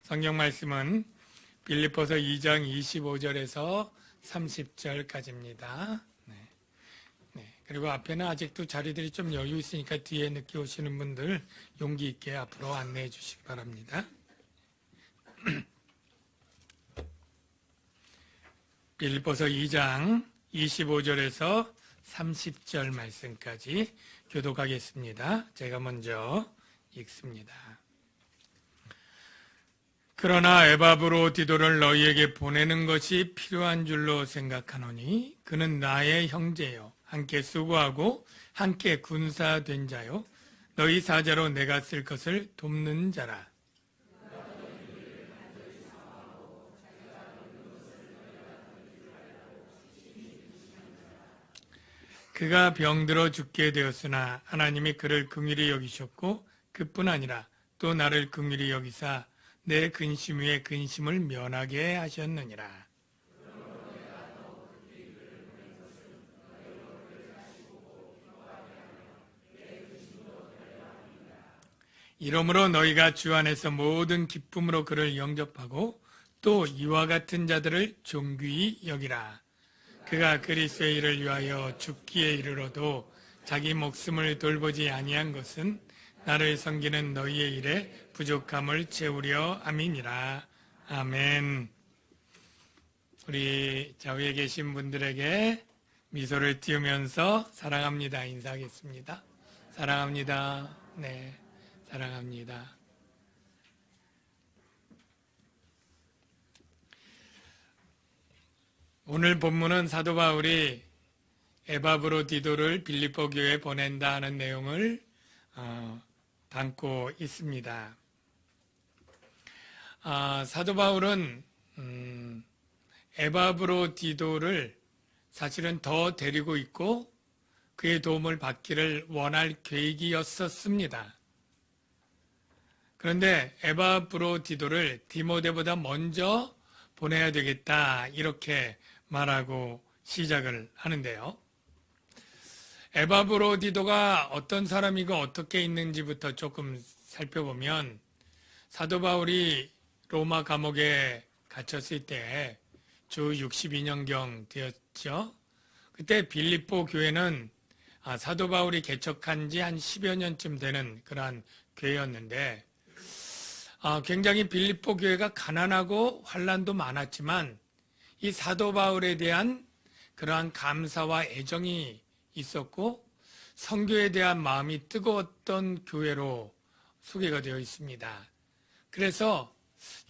성경 말씀은 빌립보서 2장 25절에서 30절까지입니다. 그리고 앞에는 아직도 자리들이 좀 여유 있으니까 뒤에 늦게 오시는 분들 용기 있게 앞으로 안내해 주시기 바랍니다. 빌립보서 2장 25절에서 30절 말씀까지 교독하겠습니다. 제가 먼저 읽습니다. 그러나 에바브로디도를 너희에게 보내는 것이 필요한 줄로 생각하노니 그는 나의 형제요 함께 수고하고 함께 군사된 자요 너희 사자로 내가 쓸 것을 돕는 자라. 그가 병들어 죽게 되었으나 하나님이 그를 긍휼히 여기셨고 그뿐 아니라 또 나를 긍휼히 여기사 내 근심 위에 근심을 면하게 하셨느니라. 이러므로 너희가 주 안에서 모든 기쁨으로 그를 영접하고 또 이와 같은 자들을 존귀히 여기라. 그가 그리스도의 일을 위하여 죽기에 이르러도 자기 목숨을 돌보지 아니한 것은 나를 섬기는 너희의 일에 부족함을 채우려 함이니라. 아멘. 우리 좌우에 계신 분들에게 미소를 띄우면서 사랑합니다 인사하겠습니다. 사랑합니다. 네, 사랑합니다. 오늘 본문은 사도 바울이 에바브로디도를 빌립보 교회에 보낸다 하는 내용을 담고 있습니다. 사도 바울은 에바브로디도를 사실은 더 데리고 있고 그의 도움을 받기를 원할 계획이었었습니다. 그런데 에바브로디도를 디모데보다 먼저 보내야 되겠다 이렇게 말하고 시작을 하는데요. 에바브로디도가 어떤 사람이고 어떻게 있는지부터 조금 살펴보면 사도 바울이 로마 감옥에 갇혔을 때 주 62년경 되었죠. 그때 빌립보 교회는 사도 바울이 개척한 지 한 10여 년쯤 되는 그러한 교회였는데 굉장히 빌립보 교회가 가난하고 환난도 많았지만 이 사도 바울에 대한 그러한 감사와 애정이 있었고 선교에 대한 마음이 뜨거웠던 교회로 소개가 되어 있습니다. 그래서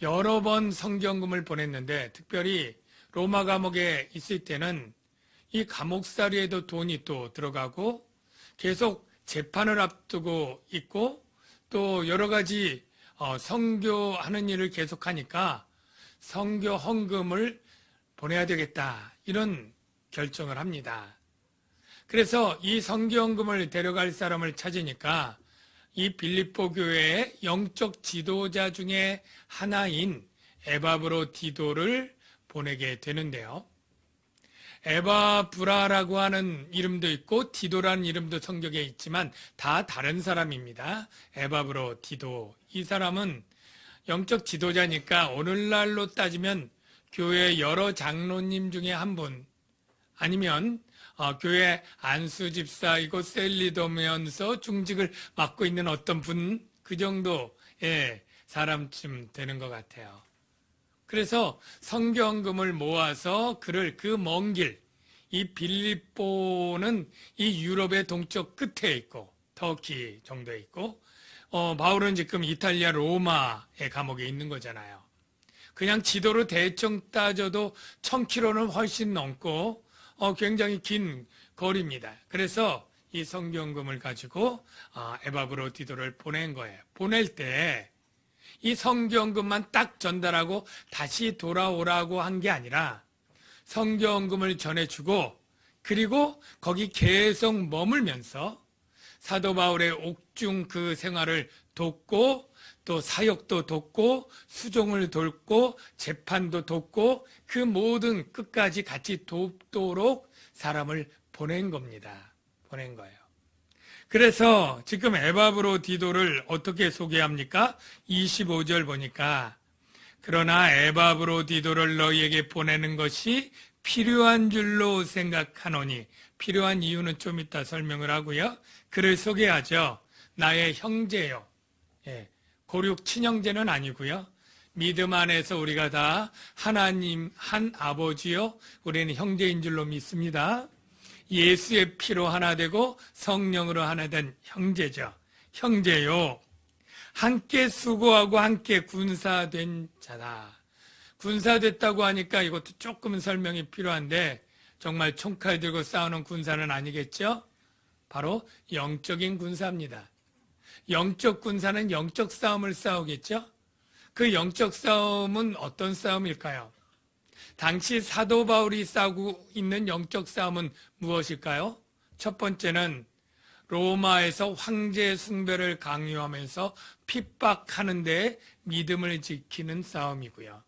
여러 번 성경금을 보냈는데 특별히 로마 감옥에 있을 때는 이 감옥살이에도 돈이 또 들어가고 계속 재판을 앞두고 있고 또 여러 가지 선교하는 일을 계속하니까 선교 헌금을 보내야 되겠다 이런 결정을 합니다. 그래서 이 선교 헌금을 데려갈 사람을 찾으니까 이 빌립보 교회의 영적 지도자 중에 하나인 에바브로디도를 보내게 되는데요. 에바브라라고 하는 이름도 있고 디도라는 이름도 성경에 있지만 다 다른 사람입니다. 에바브로디도 이 사람은 영적 지도자니까 오늘날로 따지면 교회 여러 장로님 중에 한 분 아니면 교회 안수 집사이고 셀리더면서 중직을 맡고 있는 어떤 분 그 정도의 사람쯤 되는 것 같아요. 그래서 성경금을 모아서 그를 그 먼 길, 이 빌립보는 이 유럽의 동쪽 끝에 있고 터키 정도에 있고 바울은 지금 이탈리아 로마의 감옥에 있는 거잖아요. 그냥 지도로 대충 따져도 1000km는 훨씬 넘고 굉장히 긴 거리입니다. 그래서 이 성경금을 가지고 에바브로디도를 보낸 거예요. 보낼 때 이 성경금만 딱 전달하고 다시 돌아오라고 한 게 아니라 성경금을 전해주고 그리고 거기 계속 머물면서 사도 바울의 옥중 그 생활을 돕고 또 사역도 돕고 수종을 돕고 재판도 돕고 그 모든 끝까지 같이 돕도록 사람을 보낸 겁니다. 보낸 거예요. 그래서 지금 에바브로디도를 어떻게 소개합니까? 25절 보니까 그러나 에바브로디도를 너희에게 보내는 것이 필요한 줄로 생각하노니, 필요한 이유는 좀 이따 설명을 하고요. 그를 소개하죠. 나의 형제요. 예, 고륙 친형제는 아니고요. 믿음 안에서 우리가 다 하나님 한 아버지요, 우리는 형제인 줄로 믿습니다. 예수의 피로 하나 되고 성령으로 하나 된 형제죠. 형제요, 함께 수고하고 함께 군사된 자다. 군사됐다고 하니까 이것도 조금은 설명이 필요한데, 정말 총칼 들고 싸우는 군사는 아니겠죠? 바로 영적인 군사입니다. 영적 군사는 영적 싸움을 싸우겠죠? 그 영적 싸움은 어떤 싸움일까요? 당시 사도 바울이 싸우고 있는 영적 싸움은 무엇일까요? 첫 번째는 로마에서 황제 숭배를 강요하면서 핍박하는 데 믿음을 지키는 싸움이고요.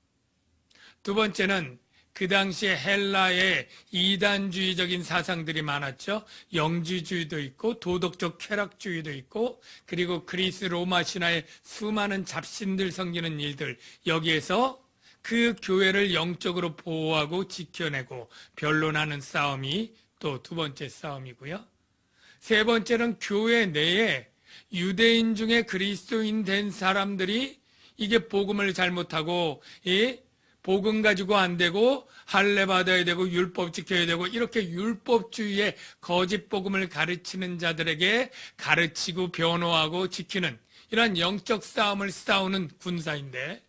두 번째는 그 당시에 헬라에 이단주의적인 사상들이 많았죠. 영지주의도 있고 도덕적 쾌락주의도 있고, 그리고 그리스 로마 신화의 수많은 잡신들 섬기는 일들, 여기에서 그 교회를 영적으로 보호하고 지켜내고 변론하는 싸움이 또 두 번째 싸움이고요. 세 번째는 교회 내에 유대인 중에 그리스도인 된 사람들이 이게 복음을 잘못하고, 복음 가지고 안 되고 할례 받아야 되고 율법 지켜야 되고, 이렇게 율법주의의 거짓 복음을 가르치는 자들에게 가르치고 변호하고 지키는 이러한 영적 싸움을 싸우는 군사인데,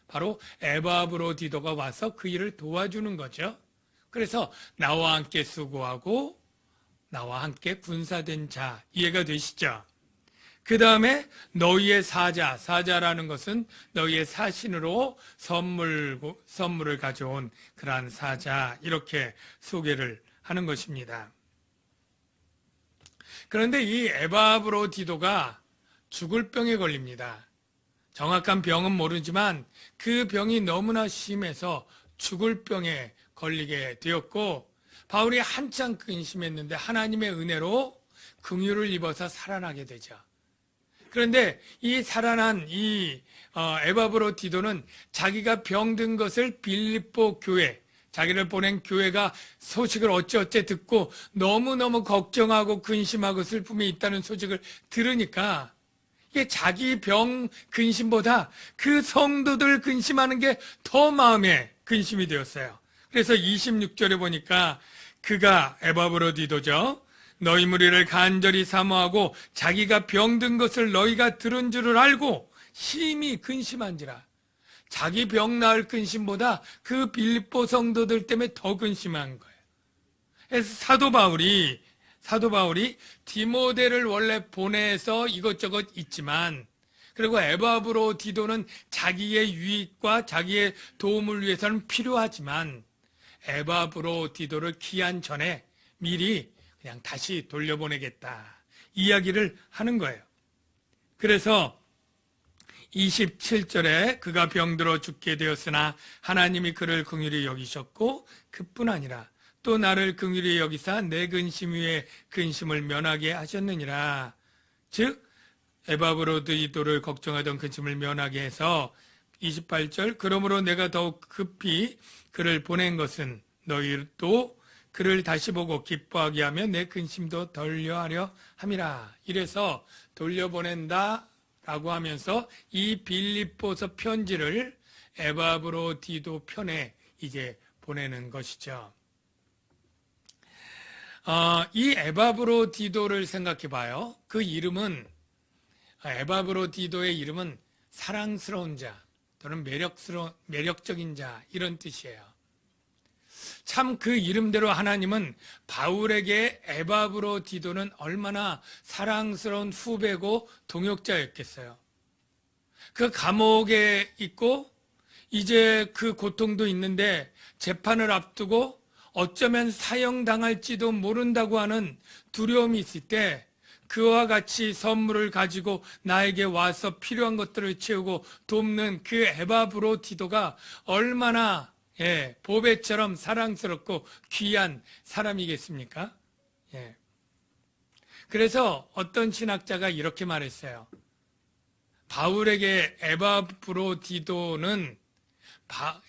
바로 에바브로디도가 와서 그 일을 도와주는 거죠. 그래서 나와 함께 수고하고 나와 함께 군사된 자, 이해가 되시죠? 그 다음에 너희의 사자, 사자라는 것은 너희의 사신으로 선물을 가져온 그러한 사자, 이렇게 소개를 하는 것입니다. 그런데 이 에바브로디도가 죽을 병에 걸립니다. 정확한 병은 모르지만 그 병이 너무나 심해서 죽을 병에 걸리게 되었고, 바울이 한참 근심했는데 하나님의 은혜로 긍휼을 입어서 살아나게 되죠. 그런데 이 살아난 이 에바브로디도는 자기가 병든 것을 빌립보 교회, 자기를 보낸 교회가 소식을 어찌어찌 듣고 너무너무 걱정하고 근심하고 슬픔이 있다는 소식을 들으니까, 이게 자기 병 근심보다 그 성도들 근심하는 게 더 마음에 근심이 되었어요. 그래서 26절에 보니까 그가, 에바브로디도죠, 너희 무리를 간절히 사모하고 자기가 병든 것을 너희가 들은 줄을 알고 심히 근심한지라. 자기 병 나을 근심보다 그 빌립보 성도들 때문에 더 근심한 거예요. 그래서 사도 바울이 디모데를 원래 보내서 이것저것 있지만, 그리고 에바브로디도는 자기의 유익과 자기의 도움을 위해서는 필요하지만, 에바브로디도를 기한 전에 미리 그냥 다시 돌려보내겠다, 이야기를 하는 거예요. 그래서 27절에 그가 병들어 죽게 되었으나 하나님이 그를 긍휼히 여기셨고, 그뿐 아니라 또 나를 긍휼히 여기사 내 근심 위에 근심을 면하게 하셨느니라. 즉 에바브로디도를 걱정하던 근심을 면하게 해서 28절, 그러므로 내가 더욱 급히 그를 보낸 것은 너희도 그를 다시 보고 기뻐하게 하며 내 근심도 덜려하려 함이라. 이래서 돌려보낸다 라고 하면서 이 빌립보서 편지를 에바브로디도 편에 이제 보내는 것이죠. 이 에바브로디도를 생각해 봐요. 그 이름은, 에바브로디도의 이름은 사랑스러운 자 또는 매력적인 자, 이런 뜻이에요. 참 그 이름대로 하나님은 바울에게 에바브로디도는 얼마나 사랑스러운 후배고 동역자였겠어요. 그 감옥에 있고 이제 그 고통도 있는데 재판을 앞두고 어쩌면 사형당할지도 모른다고 하는 두려움이 있을 때 그와 같이 선물을 가지고 나에게 와서 필요한 것들을 채우고 돕는 그 에바브로디도가 얼마나 보배처럼 사랑스럽고 귀한 사람이겠습니까? 그래서 어떤 신학자가 이렇게 말했어요. 바울에게 에바브로디도는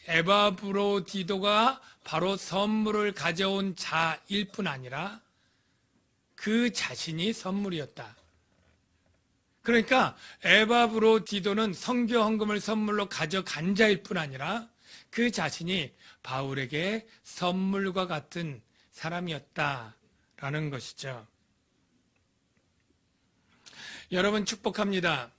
에바브로디도가 바로 선물을 가져온 자일 뿐 아니라 그 자신이 선물이었다. 그러니까 에바브로디도는 선교 헌금을 선물로 가져간 자일 뿐 아니라 그 자신이 바울에게 선물과 같은 사람이었다라는 것이죠. 여러분 축복합니다.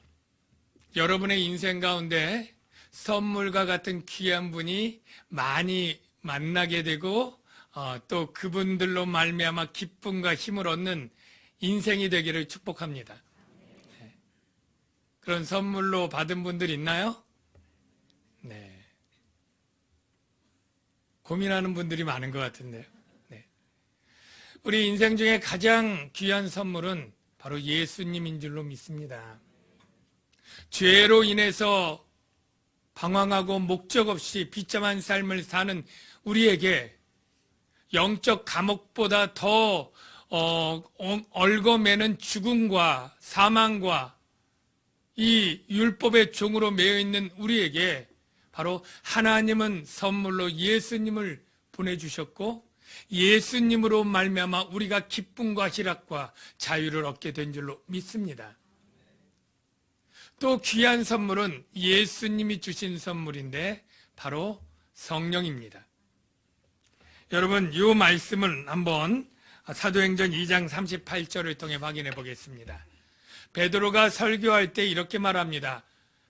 여러분의 인생 가운데 선물과 같은 귀한 분이 많이 만나게 되고 또 그분들로 말미암아 기쁨과 힘을 얻는 인생이 되기를 축복합니다. 그런 선물로 받은 분들 있나요? 네. 고민하는 분들이 많은 것 같은데요. 네. 우리 인생 중에 가장 귀한 선물은 바로 예수님인 줄로 믿습니다. 죄로 인해서 방황하고 목적 없이 비참한 삶을 사는 우리에게 영적 감옥보다 더 얽어매는 죽음과 사망과 이 율법의 종으로 매여 있는 우리에게 바로 하나님은 선물로 예수님을 보내주셨고 예수님으로 말미암아 우리가 기쁨과 희락과 자유를 얻게 된 줄로 믿습니다. 또 귀한 선물은 예수님이 주신 선물인데 바로 성령입니다. 여러분 이 말씀을 한번 사도행전 2장 38절을 통해 확인해 보겠습니다. 베드로가 설교할 때 이렇게 말합니다.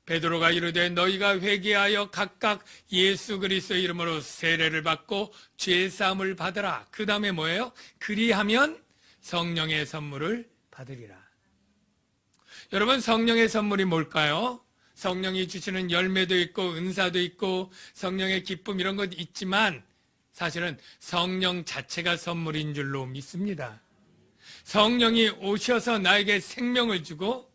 베드로가 이르되 너희가 회개하여 각각 예수 그리스도의 이름으로 세례를 받고 죄 사함을 받으라. 그 다음에 뭐예요? 그리하면 성령의 선물을 받으리라. 여러분 성령의 선물이 뭘까요? 성령이 주시는 열매도 있고 은사도 있고 성령의 기쁨 이런 것 있지만 사실은 성령 자체가 선물인 줄로 믿습니다. 성령이 오셔서 나에게 생명을 주고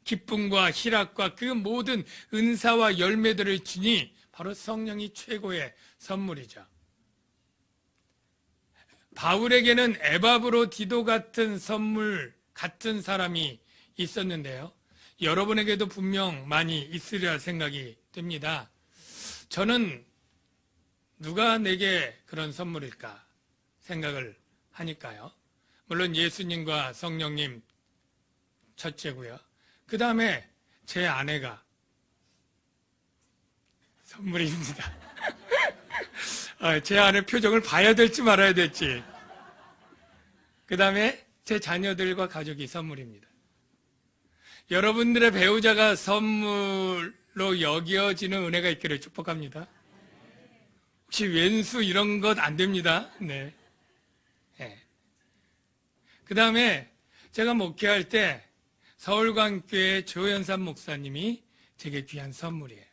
기쁨과 희락과 그 모든 은사와 열매들을 주니 바로 성령이 최고의 선물이죠. 바울에게는 에바브로디도 같은 선물 같은 사람이 있었는데요. 여러분에게도 분명 많이 있으리라 생각이 듭니다. 저는 누가 내게 그런 선물일까 생각을 하니까요. 물론 예수님과 성령님 첫째고요. 그 다음에 제 아내가 선물입니다. 제 아내 표정을 봐야 될지 말아야 될지. 그 다음에 제 자녀들과 가족이 선물입니다. 여러분들의 배우자가 선물로 여겨지는 은혜가 있기를 축복합니다. 혹시 왼수 이런 것 안 됩니다. 네. 그 다음에 제가 목회할 때 서울광교회 조현삼 목사님이 제게 귀한 선물이에요.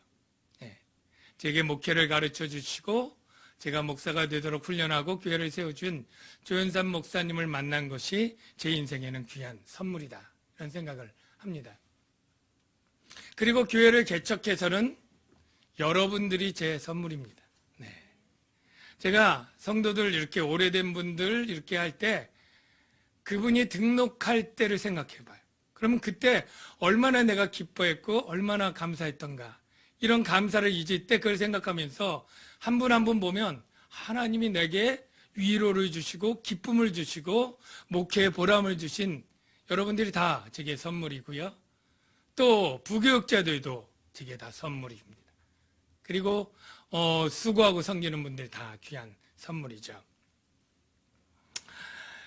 제게 목회를 가르쳐 주시고 제가 목사가 되도록 훈련하고 교회를 세워준 조현삼 목사님을 만난 것이 제 인생에는 귀한 선물이다. 이런 생각을 합니다. 그리고 교회를 개척해서는 여러분들이 제 선물입니다. 제가 성도들 이렇게 오래된 분들 이렇게 할 때 그분이 등록할 때를 생각해 봐요. 그러면 그때 얼마나 내가 기뻐했고 얼마나 감사했던가. 이런 감사를 잊을 때 그걸 생각하면서 한 분 한 분 보면 하나님이 내게 위로를 주시고 기쁨을 주시고 목회의 보람을 주신 여러분들이 다 제게 선물이고요. 또 부교육자들도 제게 다 선물입니다. 그리고 수고하고 섬기는 분들 다 귀한 선물이죠.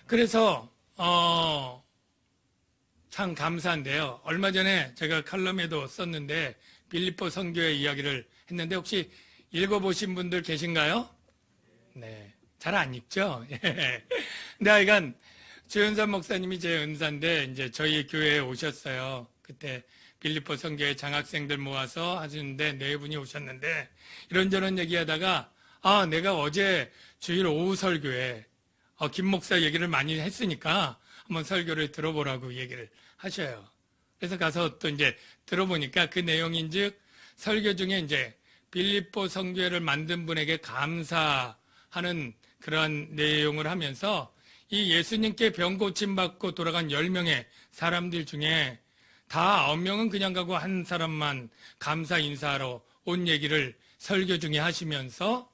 그래서 참 감사한데요. 얼마 전에 제가 칼럼에도 썼는데 빌립보 선교의 이야기를 했는데 혹시 읽어보신 분들 계신가요? 네, 잘 안 읽죠? 근데 하여간 조현삼 목사님이 제 은사인데 이제 저희 교회에 오셨어요. 그때 빌립보 선교회 장학생들 모아서 하시는데 네 분이 오셨는데 이런저런 얘기하다가 내가 어제 주일 오후 설교에 김 목사 얘기를 많이 했으니까 한번 설교를 들어보라고 얘기를 하셔요. 그래서 가서 또 이제 들어보니까 그 내용인즉 설교 중에 이제 빌립보 선교회를 만든 분에게 감사하는 그런 내용을 하면서 이 예수님께 병 고침 받고 돌아간 10명의 사람들 중에 다 9명은 그냥 가고 한 사람만 감사 인사하러 온 얘기를 설교 중에 하시면서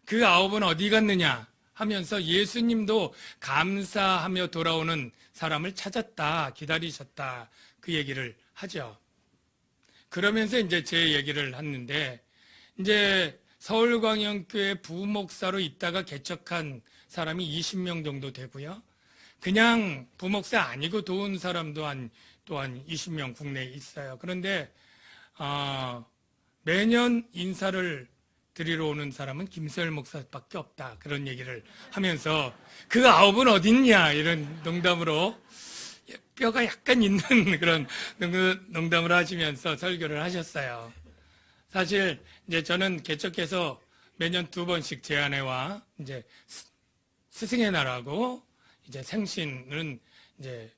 그 9은 어디 갔느냐 하면서 예수님도 감사하며 돌아오는 사람을 찾았다, 기다리셨다, 그 얘기를 하죠. 그러면서 이제 제 얘기를 했는데, 이제 서울광영교회 부목사로 있다가 개척한 사람이 20명 정도 되고요. 그냥 부목사 아니고 도운 사람도 또한 20명 국내에 있어요. 그런데 매년 인사를 드리러 오는 사람은 김서열 목사밖에 없다, 그런 얘기를 하면서 그 9은 어딨냐 이런 농담으로, 뼈가 약간 있는 그런 농담을 하시면서 설교를 하셨어요. 사실 이제 저는 개척해서 매년 2번씩 제 아내와 이제 스승의 날하고 이제 생신은 이제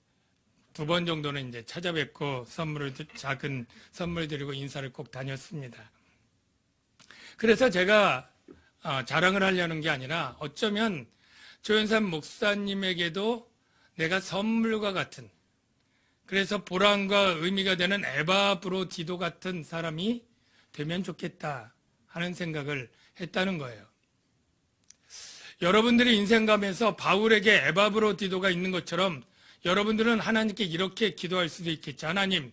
2번 정도는 이제 찾아뵙고 작은 선물 드리고 인사를 꼭 다녔습니다. 그래서 제가 자랑을 하려는 게 아니라 어쩌면 조현삼 목사님에게도 내가 선물과 같은, 그래서 보람과 의미가 되는 에바브로디도 같은 사람이 되면 좋겠다 하는 생각을 했다는 거예요. 여러분들이 인생 가면서 바울에게 에바브로디도가 있는 것처럼 여러분들은 하나님께 이렇게 기도할 수도 있겠죠. 하나님,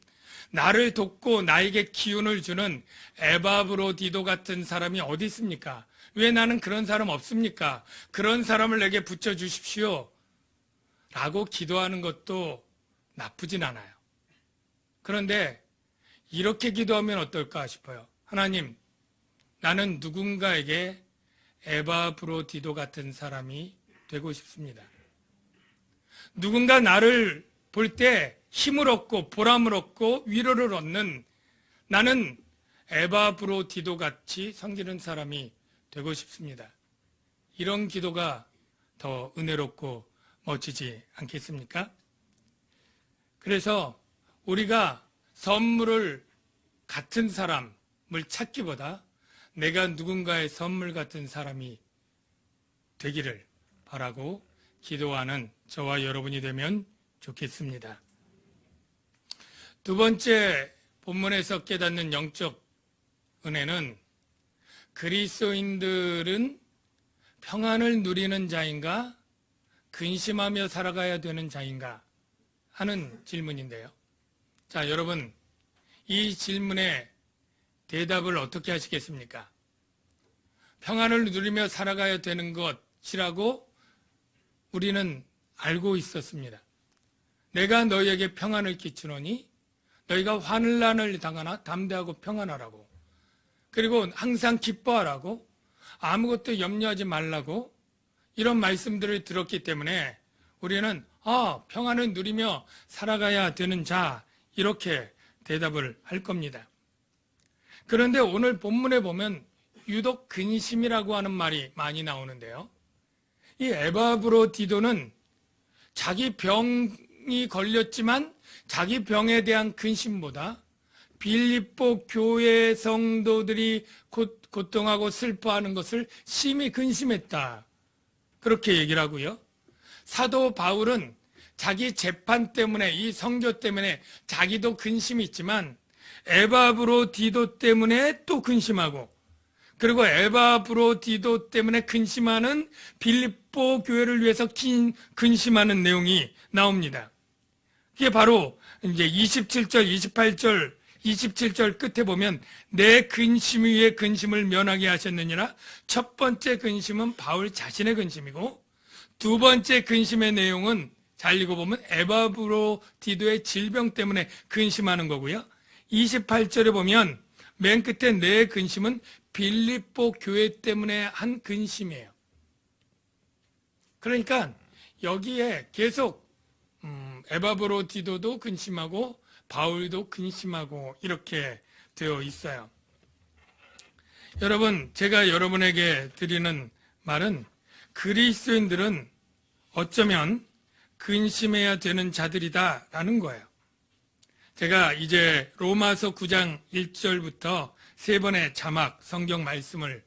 나를 돕고 나에게 기운을 주는 에바브로디도 같은 사람이 어디 있습니까? 왜 나는 그런 사람 없습니까? 그런 사람을 내게 붙여주십시오 라고 기도하는 것도 나쁘진 않아요. 그런데 이렇게 기도하면 어떨까 싶어요. 하나님, 나는 누군가에게 에바브로디도 같은 사람이 되고 싶습니다. 누군가 나를 볼 때 힘을 얻고 보람을 얻고 위로를 얻는, 나는 에바브로디도 같이 섬기는 사람이 되고 싶습니다. 이런 기도가 더 은혜롭고 멋지지 않겠습니까? 그래서 우리가 선물을 같은 사람을 찾기보다 내가 누군가의 선물 같은 사람이 되기를 바라고 기도하는 저와 여러분이 되면 좋겠습니다. 두 번째 본문에서 깨닫는 영적 은혜는 그리스도인들은 평안을 누리는 자인가 근심하며 살아가야 되는 자인가 하는 질문인데요. 자, 여러분, 이 질문에 대답을 어떻게 하시겠습니까? 평안을 누리며 살아가야 되는 것이라고 우리는 알고 있었습니다. 내가 너희에게 평안을 끼치노니 너희가 환난을 당하나 담대하고 평안하라고, 그리고 항상 기뻐하라고, 아무것도 염려하지 말라고, 이런 말씀들을 들었기 때문에 우리는 평안을 누리며 살아가야 되는 자, 이렇게 대답을 할 겁니다. 그런데 오늘 본문에 보면 유독 근심이라고 하는 말이 많이 나오는데요. 이 에바브로디도는 자기 병이 걸렸지만 자기 병에 대한 근심보다 빌립보 교회 성도들이 고통하고 슬퍼하는 것을 심히 근심했다, 그렇게 얘기를 하고요. 사도 바울은 자기 재판 때문에, 이 선교 때문에 자기도 근심이 있지만 에바브로디도 때문에 또 근심하고, 그리고 에바브로디도 때문에 근심하는 빌립보 교회를 위해서 근심하는 내용이 나옵니다. 그게 바로 이제 27절, 28절, 27절 끝에 보면 내 근심 위에 근심을 면하게 하셨느니라. 첫 번째 근심은 바울 자신의 근심이고, 두 번째 근심의 내용은 잘 읽어보면 에바브로디도의 질병 때문에 근심하는 거고요. 28절에 보면 맨 끝에 내 근심은 빌립보 교회 때문에 한 근심이에요. 그러니까 여기에 계속 에바브로디도도 근심하고 바울도 근심하고 이렇게 되어 있어요. 여러분, 제가 여러분에게 드리는 말은 그리스도인들은 어쩌면 근심해야 되는 자들이다라는 거예요. 제가 이제 로마서 9장 1절부터 세 번의 자막 성경 말씀을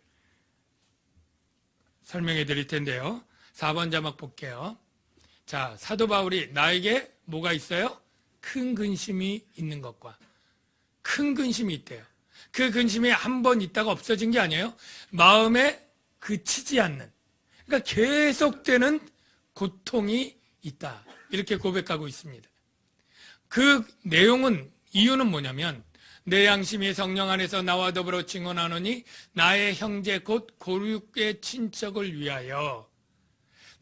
설명해 드릴 텐데요. 4번 자막 볼게요. 자, 사도 바울이 나에게 뭐가 있어요? 큰 근심이 있는 것과, 큰 근심이 있대요. 그 근심이 한 번 있다가 없어진 게 아니에요. 마음에 그치지 않는, 그러니까 계속되는 고통이 있다. 이렇게 고백하고 있습니다. 그 내용은, 이유는 뭐냐면 내 양심이 성령 안에서 나와 더불어 증언하노니 나의 형제 곧 고륙의 친척을 위하여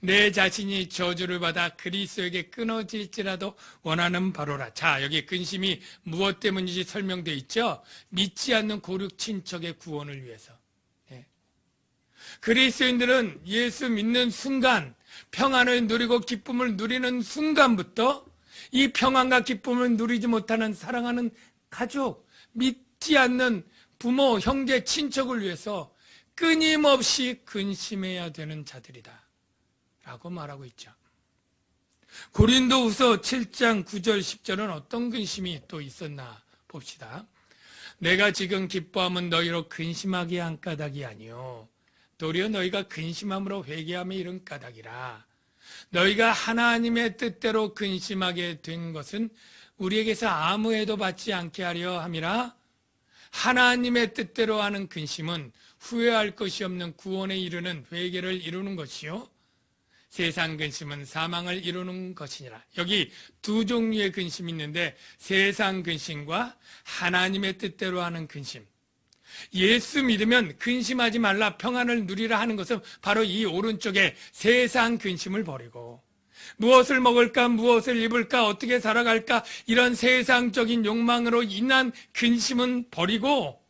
내 자신이 저주를 받아 그리스도에게 끊어질지라도 원하는 바로라. 자, 여기 근심이 무엇 때문인지 설명되어 있죠. 믿지 않는 고륙 친척의 구원을 위해서. 그리스도인들은 예수 믿는 순간, 평안을 누리고 기쁨을 누리는 순간부터 이 평안과 기쁨을 누리지 못하는 사랑하는 가족, 믿지 않는 부모, 형제, 친척을 위해서 끊임없이 근심해야 되는 자들이다 라고 말하고 있죠. 고린도후서 7장 9절 10절은 어떤 근심이 또 있었나 봅시다. 내가 지금 기뻐함은 너희로 근심하게 한 까닭이 아니요 도리어 너희가 근심함으로 회개함에 이른 까닭이라. 너희가 하나님의 뜻대로 근심하게 된 것은 우리에게서 아무 해도 받지 않게 하려 함이라. 하나님의 뜻대로 하는 근심은 후회할 것이 없는 구원에 이르는 회개를 이루는 것이요 세상 근심은 사망을 이루는 것이니라. 여기 두 종류의 근심이 있는데 세상 근심과 하나님의 뜻대로 하는 근심. 예수 믿으면 근심하지 말라, 평안을 누리라 하는 것은 바로 이 오른쪽에 세상 근심을 버리고 무엇을 먹을까, 무엇을 입을까, 어떻게 살아갈까, 이런 세상적인 욕망으로 인한 근심은 버리고,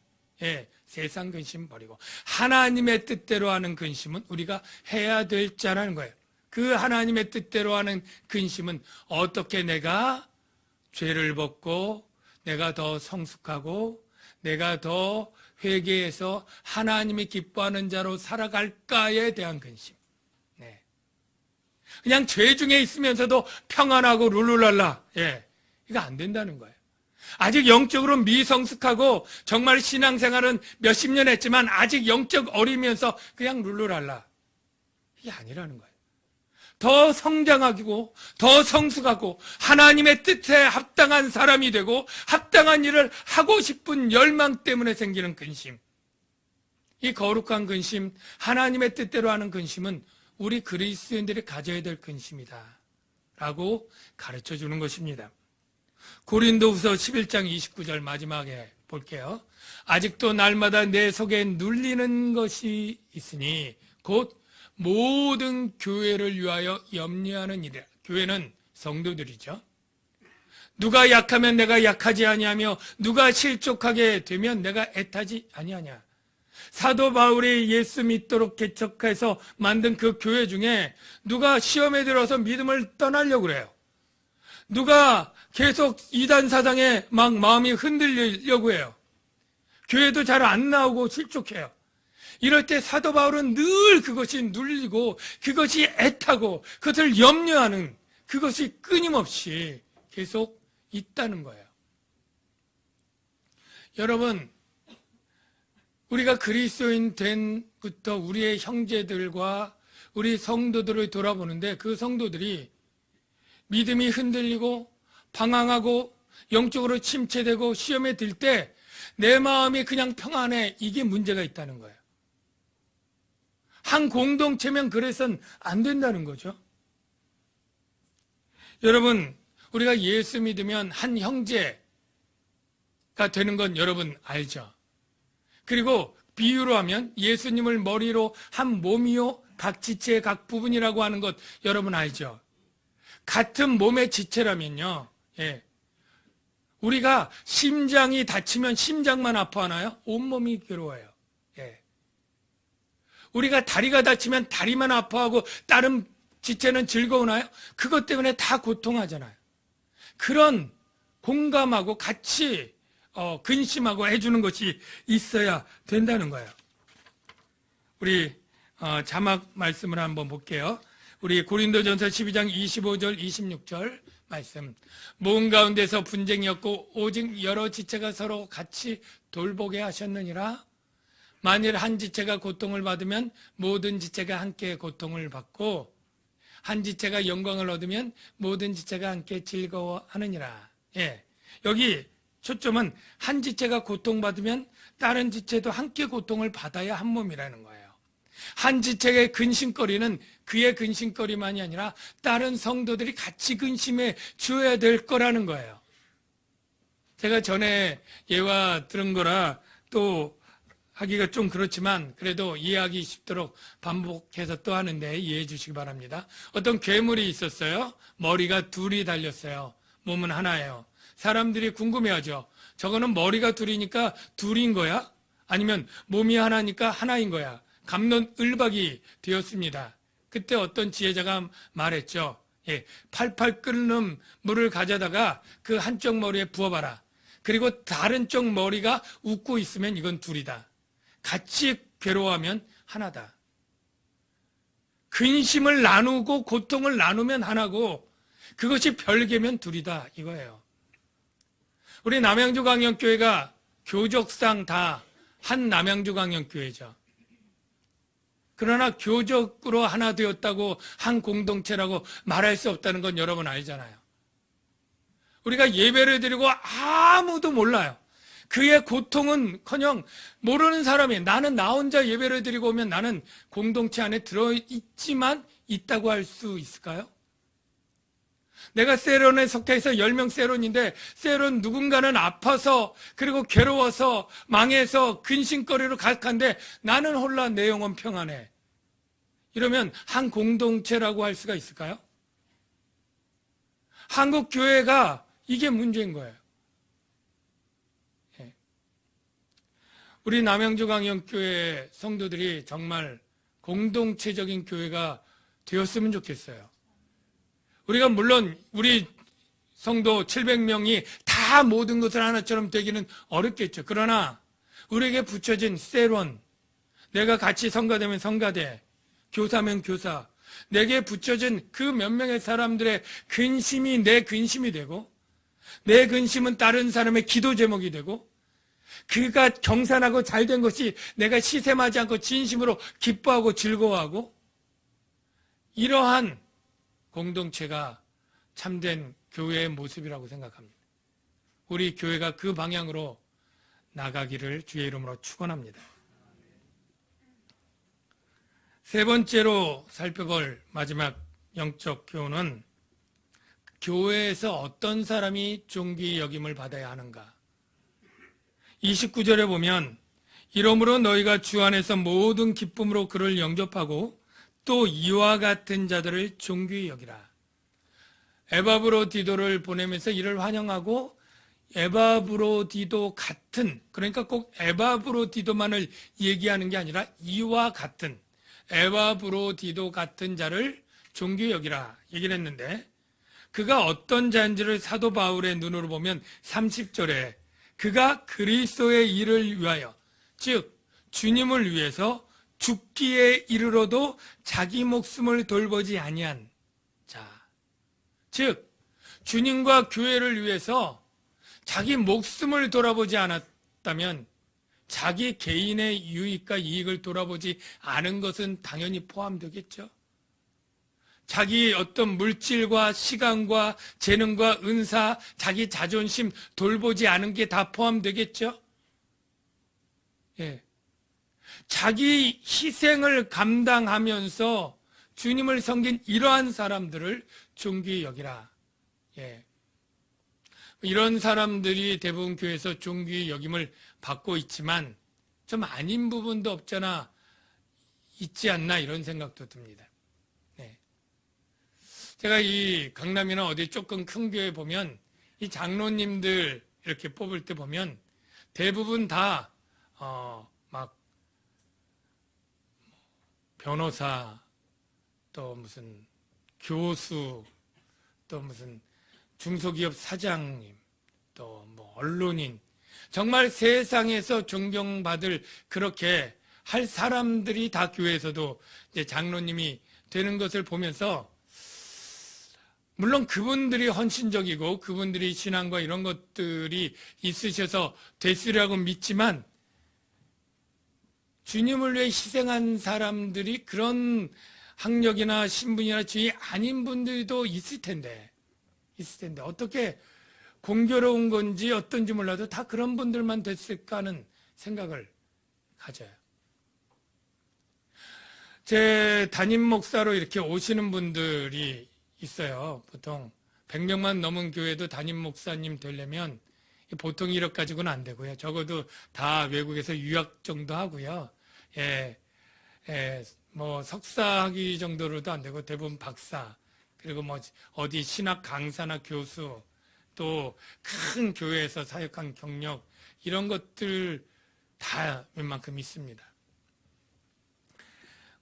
세상 근심 버리고 하나님의 뜻대로 하는 근심은 우리가 해야 될 자라는 거예요. 그 하나님의 뜻대로 하는 근심은 어떻게 내가 죄를 벗고 내가 더 성숙하고 내가 더 회개해서 하나님이 기뻐하는 자로 살아갈까에 대한 근심. 그냥 죄 중에 있으면서도 평안하고 룰루랄라. 이거 안 된다는 거예요. 아직 영적으로 미성숙하고 정말 신앙생활은 몇십 년 했지만 아직 영적 어리면서 그냥 룰루랄라. 이게 아니라는 거예요. 더 성장하고 더 성숙하고 하나님의 뜻에 합당한 사람이 되고 합당한 일을 하고 싶은 열망 때문에 생기는 근심. 이 거룩한 근심, 하나님의 뜻대로 하는 근심은 우리 그리스도인들이 가져야 될 근심이다 라고 가르쳐 주는 것입니다. 고린도후서 11장 29절 마지막에 볼게요. 아직도 날마다 내 속에 눌리는 것이 있으니 곧 모든 교회를 위하여 염려하는 일이라. 교회는 성도들이죠. 누가 약하면 내가 약하지 아니하며 누가 실족하게 되면 내가 애타지 아니하냐. 사도 바울이 예수 믿도록 개척해서 만든 그 교회 중에 누가 시험에 들어서 믿음을 떠나려고 그래요. 누가 계속 이단 사상에 막 마음이 흔들리려고 해요. 교회도 잘 안 나오고 실족해요. 이럴 때 사도 바울은 늘 그것이 눌리고 그것이 애타고 그것을 염려하는 그것이 끊임없이 계속 있다는 거예요. 여러분, 우리가 그리스도인 된부터 우리의 형제들과 우리 성도들을 돌아보는데 그 성도들이 믿음이 흔들리고 방황하고 영적으로 침체되고 시험에 들 때 내 마음이 그냥 평안해, 이게 문제가 있다는 거예요. 한 공동체면 그래서는 안 된다는 거죠. 여러분, 우리가 예수 믿으면 한 형제가 되는 건 여러분 알죠? 그리고 비유로 하면 예수님을 머리로 한 몸이요 각 지체의 각 부분이라고 하는 것 여러분 알죠? 같은 몸의 지체라면요, 우리가 심장이 다치면 심장만 아파하나요? 온몸이 괴로워요. 우리가 다리가 다치면 다리만 아파하고 다른 지체는 즐거우나요? 그것 때문에 다 고통하잖아요. 그런 공감하고 같이 근심하고 해주는 것이 있어야 된다는 거예요. 우리 자막 말씀을 한번 볼게요. 우리 고린도전서 12장 25절 26절 말씀. 모은 가운데서 분쟁이 없고 오직 여러 지체가 서로 같이 돌보게 하셨느니라. 만일 한 지체가 고통을 받으면 모든 지체가 함께 고통을 받고 한 지체가 영광을 얻으면 모든 지체가 함께 즐거워하느니라. 여기 초점은 한 지체가 고통받으면 다른 지체도 함께 고통을 받아야 한 몸이라는 거예요. 한 지체의 근심거리는 그의 근심거리만이 아니라 다른 성도들이 같이 근심해 줘야 될 거라는 거예요. 제가 전에 예화 들은 거라 또 하기가 좀 그렇지만 그래도 이해하기 쉽도록 반복해서 또 하는데 이해해 주시기 바랍니다. 어떤 괴물이 있었어요. 머리가 둘이 달렸어요. 몸은 하나예요. 사람들이 궁금해하죠. 저거는 머리가 둘이니까 둘인 거야? 아니면 몸이 하나니까 하나인 거야? 갑론을박이 되었습니다. 그때 어떤 지혜자가 말했죠. 팔팔 끓는 물을 가져다가 그 한쪽 머리에 부어봐라. 그리고 다른 쪽 머리가 웃고 있으면 이건 둘이다. 같이 괴로워하면 하나다. 근심을 나누고 고통을 나누면 하나고 그것이 별개면 둘이다 이거예요. 우리 남양주광역교회가 교적상 다 한 남양주광역교회죠. 그러나 교적으로 하나 되었다고 한 공동체라고 말할 수 없다는 건 여러분 알잖아요. 우리가 예배를 드리고 아무도 몰라요. 그의 고통은커녕 모르는 사람이 나는 나 혼자 예배를 드리고 오면 나는 공동체 안에 들어있지만 있다고 할 수 있을까요? 내가 세론에 속해서 10명 세론인데 세론 누군가는 아파서 그리고 괴로워서 망해서 근심거리로 가득한데 나는 홀라 내 영혼 평안해. 이러면 한 공동체라고 할 수가 있을까요? 한국 교회가 이게 문제인 거예요. 우리 남양주광역교회 성도들이 정말 공동체적인 교회가 되었으면 좋겠어요. 우리가 물론 우리 성도 700명이 다 모든 것을 하나처럼 되기는 어렵겠죠. 그러나 우리에게 붙여진 세론, 내가 같이 성가되면 성가대, 교사면 교사, 내게 붙여진 그 몇 명의 사람들의 근심이 내 근심이 되고 내 근심은 다른 사람의 기도 제목이 되고 그가 경산하고 잘된 것이 내가 시샘하지 않고 진심으로 기뻐하고 즐거워하고 이러한 공동체가 참된 교회의 모습이라고 생각합니다. 우리 교회가 그 방향으로 나가기를 주의 이름으로 축원합니다. 세 번째로 살펴볼 마지막 영적 교훈은 교회에서 어떤 사람이 존귀 여김을 받아야 하는가. 29절에 보면 이러므로 너희가 주 안에서 모든 기쁨으로 그를 영접하고 또 이와 같은 자들을 존귀히 여기라. 에바브로디도를 보내면서 이를 환영하고 에바브로디도 같은, 그러니까 꼭 에바브로디도만을 얘기하는 게 아니라 이와 같은 에바브로디도 같은 자를 존귀히 여기라 얘기를 했는데 그가 어떤 자인지를 사도 바울의 눈으로 보면 30절에 그가 그리스도의 일을 위하여 즉 주님을 위해서 죽기에 이르러도 자기 목숨을 돌보지 아니한 자, 즉 주님과 교회를 위해서 자기 목숨을 돌아보지 않았다면 자기 개인의 유익과 이익을 돌아보지 않은 것은 당연히 포함되겠죠. 자기 어떤 물질과 시간과 재능과 은사, 자기 자존심 돌보지 않은 게 다 포함되겠죠. 예. 자기 희생을 감당하면서 주님을 섬긴 이러한 사람들을 존귀히 여기라. 예. 이런 사람들이 대부분 교회에서 존귀히 여김을 받고 있지만 좀 아닌 부분도 없잖아 있지 않나 이런 생각도 듭니다. 네. 제가 이 강남이나 어디 조금 큰 교회 보면 이 장로님들 이렇게 뽑을 때 보면 대부분 다 막 변호사 또 무슨 교수 또 무슨 중소기업 사장님 또 뭐 언론인 정말 세상에서 존경받을 그렇게 할 사람들이 다 교회에서도 이제 장로님이 되는 것을 보면서 물론 그분들이 헌신적이고 그분들이 신앙과 이런 것들이 있으셔서 됐으리라고 믿지만 주님을 위해 희생한 사람들이 그런 학력이나 신분이나 지위 아닌 분들도 있을 텐데 어떻게 공교로운 건지 어떤지 몰라도 다 그런 분들만 됐을까 하는 생각을 가져요. 제 담임 목사로 이렇게 오시는 분들이 있어요. 보통 100명만 넘은 교회도 담임 목사님 되려면 보통 이력 가지고는 안 되고요. 적어도 다 외국에서 유학 정도 하고요. 뭐 석사 학위 정도로도 안 되고 대부분 박사, 그리고 뭐 어디 신학 강사나 교수, 또 큰 교회에서 사역한 경력, 이런 것들 다 웬만큼 있습니다.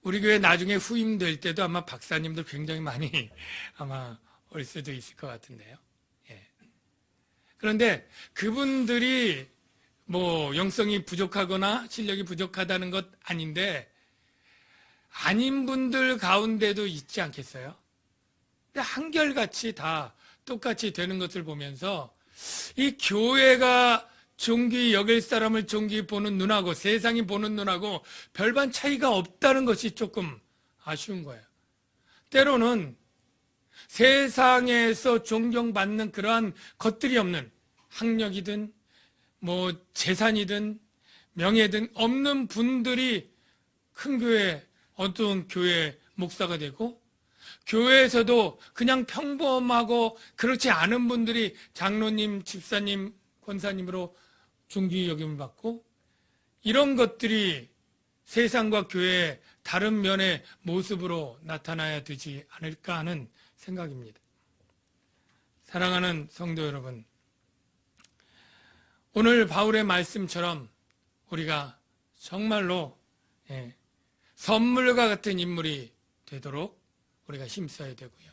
우리 교회 나중에 후임될 때도 아마 박사님들 굉장히 많이 아마 올 수도 있을 것 같은데요. 그런데 그분들이 뭐 영성이 부족하거나 실력이 부족하다는 것 아닌데, 아닌 분들 가운데도 있지 않겠어요? 근데 한결같이 다 똑같이 되는 것을 보면서 이 교회가 존귀 여길 사람을 존귀 보는 눈하고 세상이 보는 눈하고 별반 차이가 없다는 것이 조금 아쉬운 거예요. 때로는 세상에서 존경받는 그러한 것들이 없는, 학력이든 뭐 재산이든 명예든 없는 분들이 큰 교회, 어떤 교회 목사가 되고, 교회에서도 그냥 평범하고 그렇지 않은 분들이 장로님, 집사님, 권사님으로 존귀 여김을 받고, 이런 것들이 세상과 교회의 다른 면의 모습으로 나타나야 되지 않을까 하는 생각입니다. 사랑하는 성도 여러분, 오늘 바울의 말씀처럼 우리가 정말로 선물과 같은 인물이 되도록 우리가 힘써야 되고요.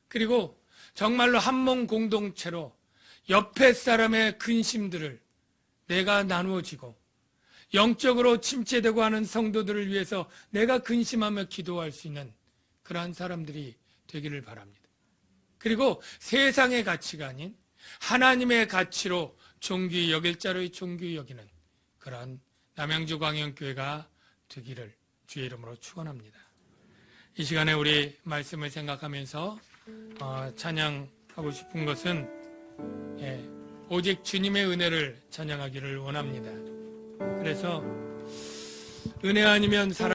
그리고 정말로 한몸 공동체로 옆에 사람의 근심들을 내가 나누어지고, 영적으로 침체되고 하는 성도들을 위해서 내가 근심하며 기도할 수 있는 그러한 사람들이 되기를 바랍니다. 그리고 세상의 가치가 아닌 하나님의 가치로 존귀 여길 자로의 존귀 여기는 그러한 남양주 광영교회가 되기를 주의 이름으로 축원합니다. 이 시간에 우리 말씀을 생각하면서 찬양하고 싶은 것은 오직 주님의 은혜를 찬양하기를 원합니다. 그래서 은혜 아니면 살아